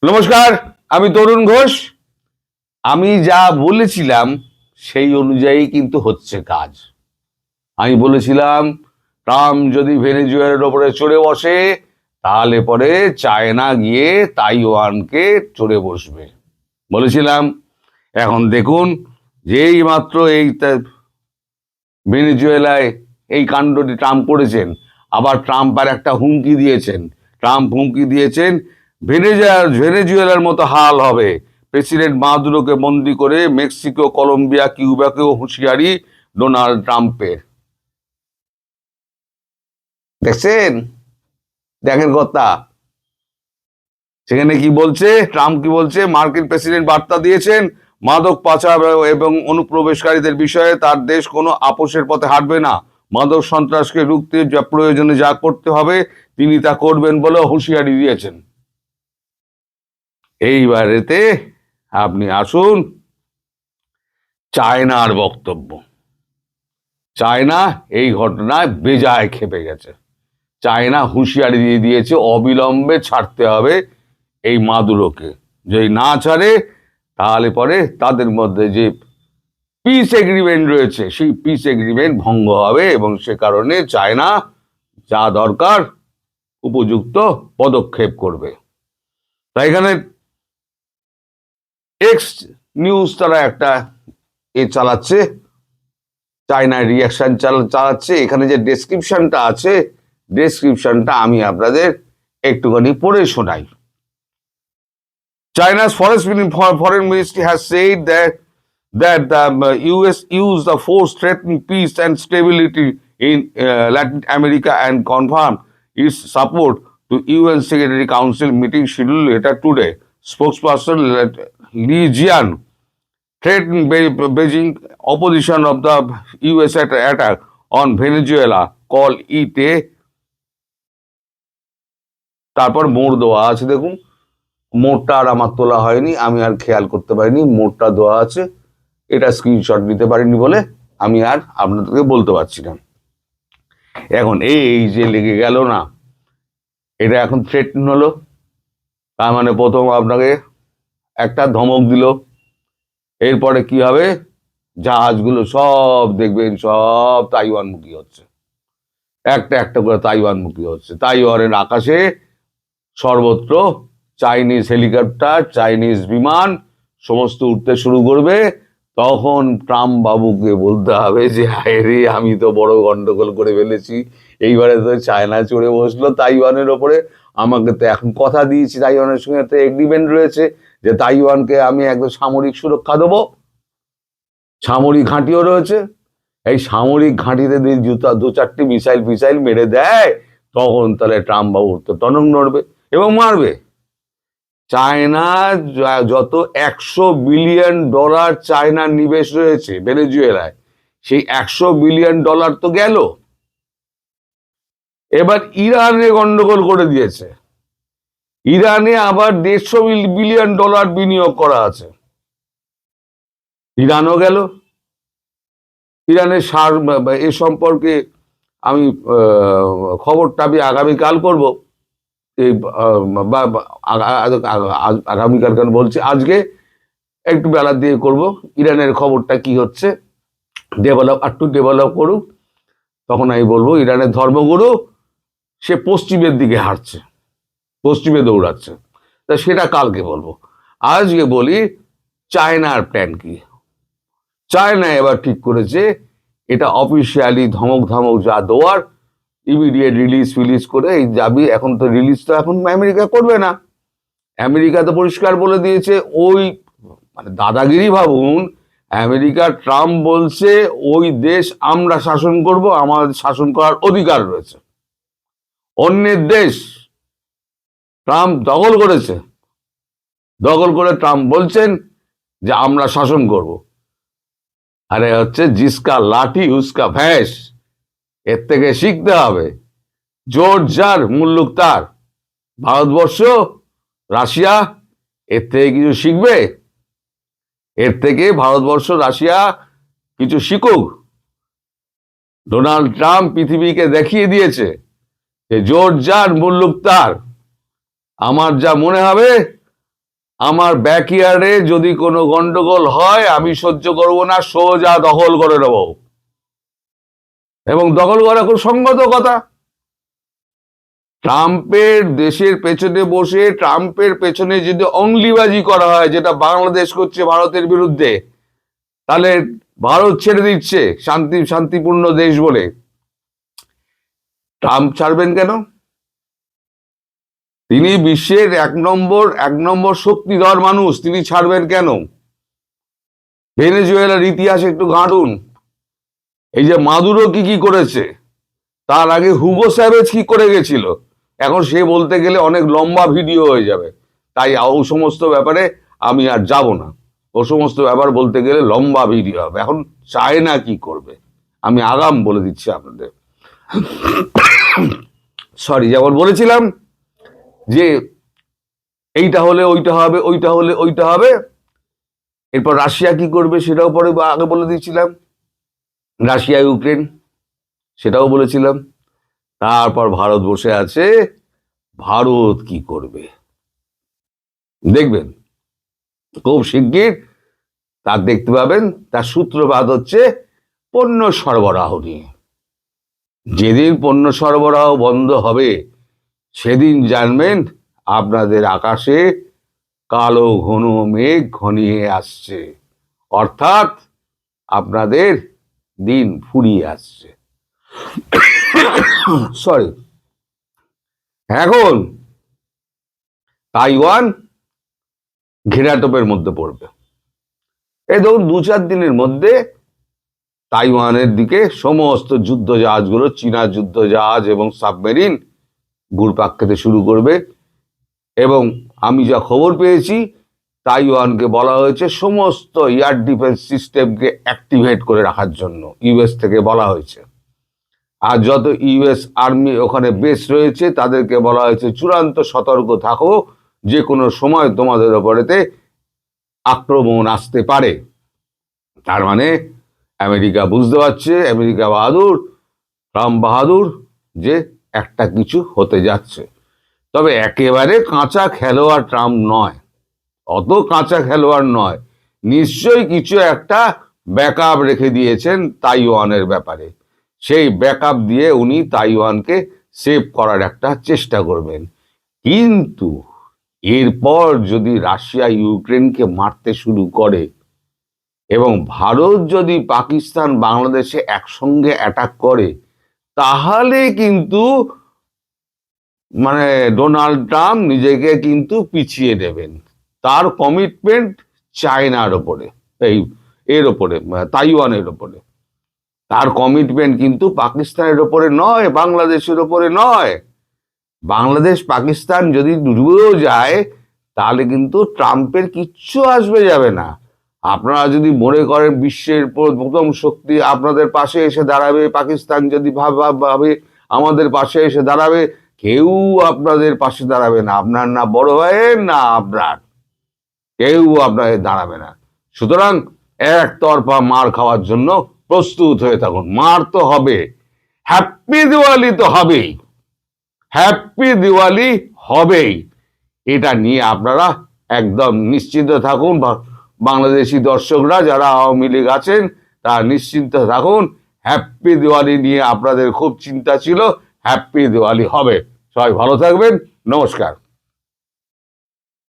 নমস্কার, আমি তরুণ ঘোষ। আমি যা বলেছিলাম সেই অনুযায়ী কিন্তু হচ্ছে কাজ। আমি বলেছিলাম ট্রাম্প যদি ভেনেজুয়েলার ওপরে চড়ে বসে তাহলে পরে চায়না গিয়ে তাইওয়ানকে চড়ে বসবে বলেছিলাম। এখন দেখুন, যেই মাত্র ভেনেজুয়েলায় এই কাণ্ডটি ট্রাম্প করেছেন, আবার ট্রাম্প আর একটা হুমকি দিয়েছেন। ভেনেজুয়েলার মতো হাল হবে। প্রেসিডেন্ট মাদুরোকে বন্দি করে মেক্সিকো, কলম্বিয়া, কিউবাকেও হুঁশিয়ারি ডোনাল্ড ট্রাম্পের। দেখছেন? দেখেন কথা। সেখানে কি বলছে ট্রাম্প, কি বলছে? মার্কিন প্রেসিডেন্ট বার্তা দিয়েছেন, মাদক পাচার এবং অনুপ্রবেশকারীদের বিষয়ে তার দেশ কোনো আপোষের পথে হাঁটবে না। মাদক সন্ত্রাসকে রুখতে যা প্রয়োজনে যা করতে হবে তিনি তা করবেন বলে হুঁশিয়ারি দিয়েছেন। এইবারেতে আপনি আসুন চায়নার বক্তব্য। চায়না এই ঘটনায় বেজায় ক্ষেপে গেছে। চায়না হুঁশিয়ারি দিয়ে দিয়েছে অবিলম্বে ছাড়তে হবে এই মাদুরোকে। যদি না ছাড়ে তাহলে পরে তাদের মধ্যে যে পিস এগ্রিমেন্ট রয়েছে সেই পিস এগ্রিমেন্ট ভঙ্গ হবে, এবং সে কারণে চায়না যা দরকার উপযুক্ত পদক্ষেপ করবে। তাই এখানে এক্স নিউজ তারা একটা চালাচ্ছে, চায়নার রিয়াকশন চালাচ্ছে। এখানে যে ডেসক্রিপশনটা আছে, ডেসক্রিপশনটা আমি আপনাদের একটুখানি পড়ে শোনাই। China's foreign ministry has said that the US used the force threaten peace and stability in Latin America and confirmed its support to UN Security Council meeting scheduled later today. Spokesperson Li Jian threatened Beijing opposition of the US attack on Venezuela, call it a। তারপর মোড় দেওয়া আছে, দেখুন মোড়টা আর আমার তোলা হয়নি, আমি আর খেয়াল করতে পারিনি মোড়টা দেওয়া আছে। এটা স্ক্রিনশট নিতে পারিনি বলে আমি আর আপনাদেরকে বলতে পারছি না। এখন এই যে লেগে গেল না, এটা এখন থ্রেটন হলো। তার মানে প্রথম আপনাকে একটা ধমক দিল, এরপরে কি হবে? জাহাজগুলো সব দেখবেন সব তাইওয়ানমুখী হচ্ছে, একটা একটা করে তাইওয়ানমুখী হচ্ছে। তাইওয়ানের আকাশে সর্বত্র চাইনিজ হেলিকপ্টার, চাইনিজ বিমান সমস্ত উঠতে শুরু করবে। তখন ট্রাম্প বাবুকে বলতে হবে যে হায় রে, আমি তো বড় গন্ডগোল করে ফেলেছি। এইবারে তো চায়না চড়ে বসলো তাইওয়ানের ওপরে। আমাকে তো এখন কথা দিয়েছি, তাইওয়ানের সঙ্গে একটা এগ্রিমেন্ট রয়েছে যে তাইওয়ানকে আমি একদম সামরিক সুরক্ষা দেবো। সামরিক ঘাঁটিও রয়েছে। এই সামরিক ঘাঁটিতে দু চারটি মিসাইল মেরে দেয়, তখন তাহলে ট্রাম্প বাবুর তো টনক নড়বে এবং মারবে। চায়না যত $100 বিলিয়ন চায়নার নিবেশ রয়েছে ভেনেজুয়েলায়, সেই $100 বিলিয়ন তো গেল। এবার ইরানে গন্ডগোল করে দিয়েছে। ইরানে আবার $150 বিলিয়ন বিনিয়োগ করা আছে, ইরানও গেল। ইরানের এ সম্পর্কে আমি খবরটা আমি আগামীকাল করবো। এই আগামীকাল কেন বলছি, আজকে একটু বেলা দিয়ে করব। ইরানের খবরটা কি হচ্ছে ডেভেলপ করুক, তখন আমি বলবো ইরানের ধর্মগুরু সে পশ্চিমের দিকে হাঁটছে, পশ্চিমে দৌড়াচ্ছে। তা সেটা কালকে বলবো। আজকে বলি চায়নার প্ল্যান কি। চায়না এবার ঠিক করেছে এটা অফিসিয়ালি ধমক যা দেওয়ার ইমিডিয়েট রিলিজ করে এই যাবি। এখন তো রিলিজ তো এখন আমেরিকা করবে না। আমেরিকা তো পরিষ্কার বলে দিয়েছে, ওই মানে দাদাগিরি ভাবুন। আমেরিকা ট্রাম্প বলছে ওই দেশ আমরা শাসন করব, আমাদের শাসন করার অধিকার রয়েছে। অন্যের দেশ ট্রাম্প দখল করেছে, দখল করে ট্রাম্প বলছেন যে আমরা শাসন করব। আরে হচ্ছে জিসকা লাঠি উসকা ভ্যাঁস, এর থেকে শিখতে হবে। জোর যার মুল্লুক তার। ভারতবর্ষ, রাশিয়া এর থেকে কিছু শিখবে? এর থেকে ভারতবর্ষ, রাশিয়া কিছু শিখুক। ডোনাল্ড ট্রাম্প পৃথিবীকে দেখিয়ে দিয়েছে যে জোর যার মুল্লুক তার। আমার যা মনে হবে আমার ব্যাকইয়ার্ডে যদি কোনো গন্ডগোল হয় আমি সহ্য করব না, সোজা দখল করে নেব। এবং দখল করা খুব সঙ্গত কথা। ট্রাম্পের দেশের পেছনে বসে ট্রাম্পের পেছনে যদি অংলিবাজি করা হয়, যেটা বাংলাদেশ করছে ভারতের বিরুদ্ধে, তাহলে ভারত ছেড়ে দিচ্ছে শান্তিপূর্ণ দেশ বলে, ট্রাম্প ছাড়বেন কেন? তিনি বিশ্বের এক নম্বর শক্তিধর মানুষ, তিনি ছাড়বেন কেন? ভেনেজুয়েলার ইতিহাস একটু ঘাঁটুন। এই যে মাদুরো কি করেছে, তার আগে হুগো স্যাভেজ কি করে গেছিল, এখন সে বলতে গেলে অনেক লম্বা ভিডিও হয়ে যাবে, তাই ও সমস্ত ব্যাপারে আমি আর যাব না। ও সমস্ত ব্যাপার বলতে গেলে লম্বা ভিডিও হবে। এখন চায়না কি করবে আমি আগাম বলে দিচ্ছি আপনাদের। সরি, যেমন বলেছিলাম যে এইটা হলে ওইটা হবে, ওইটা হলে ওইটা হবে। এরপর রাশিয়া কি করবে সেটাও পরে আগে বলে দিয়েছিলাম, রাশিয়া ইউক্রেন সেটাও বলেছিলাম। তারপর ভারত বসে আছে, ভারত কি করবে দেখবেন খুব শিগগির, তার দেখতে পাবেন। তার সূত্রপাত হচ্ছে পণ্য সরবরাহ নিয়ে। যেদিন পণ্য সরবরাহ বন্ধ হবে সেদিন জানবেন আপনাদের আকাশে কালো ঘন মেঘ ঘনিয়ে আসছে, অর্থাৎ আপনাদের দিন ফুরিয়ে আসছে। সরি, এখন তাইওয়ান ঘেরাটোপের মধ্যে পড়বে। এই ধরুন 2-4 দিনের মধ্যে তাইওয়ানের দিকে সমস্ত যুদ্ধ জাহাজগুলো, চীনা যুদ্ধ জাহাজ এবং সাবমেরিন ঘুরপাক খেতে শুরু করবে। এবং আমি যা খবর পেয়েছি, তাইওয়ানকে বলা হয়েছে সমস্ত এয়ার ডিফেন্স সিস্টেমকে অ্যাক্টিভেট করে রাখার জন্য, ইউএস থেকে বলা হয়েছে। আর যত ইউএস আর্মি ওখানে বেস রয়েছে তাদেরকে বলা হয়েছে চূড়ান্ত সতর্ক থাকো, যে কোনো সময় তোমাদের ওপরেতে আক্রমণ আসতে পারে। তার মানে আমেরিকা বুঝতে পারছে, আমেরিকা বাহাদুর, ট্রাম্প বাহাদুর, যে একটা কিছু হতে যাচ্ছে। তবে একেবারে কাঁচা খেলোয়াড় ট্রাম্প নয়, অত কাঁচা খেলোয়াড় নয়। নিশ্চয়ই কিছু একটা ব্যাকআপ রেখে দিয়েছেন তাইওয়ানের ব্যাপারে। সেই ব্যাকআপ দিয়ে উনি তাইওয়ানকে সেভ করার একটা চেষ্টা করবেন। কিন্তু এরপর যদি রাশিয়া ইউক্রেনকে মারতে শুরু করে এবং ভারত যদি পাকিস্তান বাংলাদেশে একসঙ্গে অ্যাটাক করে, তাহলে কিন্তু মানে ডোনাল্ড ট্রাম্প নিজেকে কিন্তু পিছিয়ে দেবেন। তার কমিটমেন্ট চায়নার ওপরে, এর ওপরে, তাইওয়ানের ওপরে। তার কমিটমেন্ট কিন্তু পাকিস্তানের ওপরে নয়, বাংলাদেশের ওপরে নয়। বাংলাদেশ পাকিস্তান যদি ডুবেও যায় তাহলে কিন্তু ট্রাম্পের কিচ্ছু আসবে যাবে না। আপনারা যদি মনে করেন বিশ্বের প্রথম শক্তি আপনাদের পাশে এসে দাঁড়াবে, পাকিস্তান যদি ভাবে আমাদের পাশে এসে দাঁড়াবে, কেউ আপনাদের পাশে দাঁড়াবে না। আপনার না বড় ভাইয়ের না আপনার, কেউ আপনাদের দাঁড়াবে না। সুতরাং একতরফা মার খাওয়ার জন্য প্রস্তুত হয়ে থাকুন। মার তো হবে, হ্যাপি দিওয়ালি তো হবেই, হ্যাপি দিওয়ালি হবেই, এটা নিয়ে আপনারা একদম নিশ্চিন্ত থাকুন। বাংলাদেশি দর্শকরা যারা আওয়ামী লীগ আছেন তারা নিশ্চিন্ত থাকুন, হ্যাপি দিওয়ালি নিয়ে আপনাদের খুব চিন্তা ছিল, হ্যাপি দিওয়ালি হবে। সবাই ভালো থাকবেন, নমস্কার।